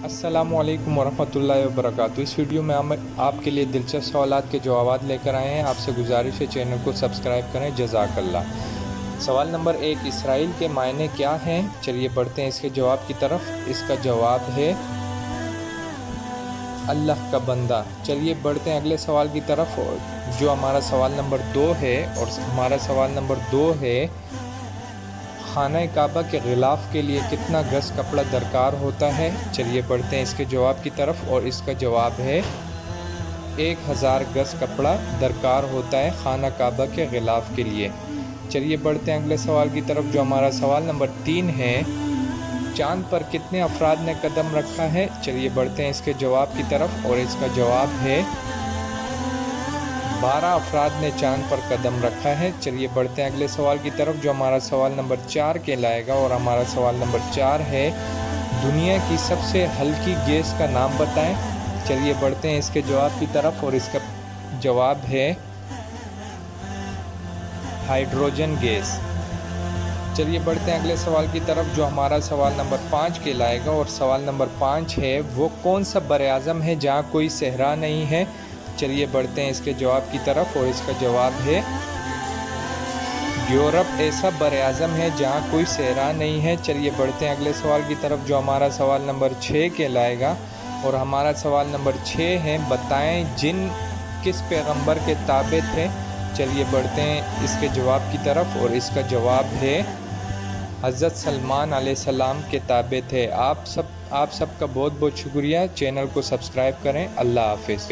السلام علیکم ورحمۃ اللہ وبرکاتہ۔ اس ویڈیو میں ہم آپ کے لیے دلچسپ سوالات کے جوابات لے کر آئے ہیں۔ آپ سے گزارش ہے چینل کو سبسکرائب کریں، جزاک اللہ۔ سوال نمبر 1، اسرائیل کے معنی کیا ہیں؟ چلیے بڑھتے ہیں اس کے جواب کی طرف۔ اس کا جواب ہے اللہ کا بندہ۔ چلیے بڑھتے ہیں اگلے سوال کی طرف، جو ہمارا سوال نمبر 2 ہے، اور ہمارا سوال نمبر 2 ہے خانہ کعبہ کے غلاف کے لیے کتنا گز کپڑا درکار ہوتا ہے؟ چلیے بڑھتے ہیں اس کے جواب کی طرف، اور اس کا جواب ہے 1000 گز کپڑا درکار ہوتا ہے خانہ کعبہ کے غلاف کے لیے۔ چلیے بڑھتے ہیں اگلے سوال کی طرف، جو ہمارا سوال نمبر 3 ہے چاند پر کتنے افراد نے قدم رکھا ہے؟ چلیے بڑھتے ہیں اس کے جواب کی طرف، اور اس کا جواب ہے 12 افراد نے چاند پر قدم رکھا ہے۔ چلیے بڑھتے ہیں اگلے سوال کی طرف، جو ہمارا سوال نمبر 4 کہلائے گا، اور ہمارا سوال نمبر 4 ہے دنیا کی سب سے ہلکی گیس کا نام بتائیں۔ چلیے بڑھتے ہیں اس کے جواب کی طرف، اور اس کا جواب ہے ہائیڈروجن گیس۔ چلیے بڑھتے ہیں اگلے سوال کی طرف، جو ہمارا سوال نمبر 5 کہلائے گا، اور سوال نمبر 5 ہے وہ کون سا بر اعظم ہے جہاں کوئی صحرا نہیں ہے؟ چلیے بڑھتے ہیں اس کے جواب کی طرف، اور اس کا جواب ہے یورپ ایسا بر اعظم ہے جہاں کوئی صحرا نہیں ہے۔ چلیے بڑھتے ہیں اگلے سوال کی طرف، جو ہمارا سوال نمبر 6 کہلائے گا، اور ہمارا سوال نمبر 6 ہے بتائیں جن کس پیغمبر کے تابع تھے؟ چلیے بڑھتے ہیں اس کے جواب کی طرف، اور اس کا جواب ہے حضرت سلمان علیہ السلام کے تابع تھے۔ آپ سب کا بہت بہت شکریہ۔ چینل کو سبسکرائب کریں۔ اللہ حافظ۔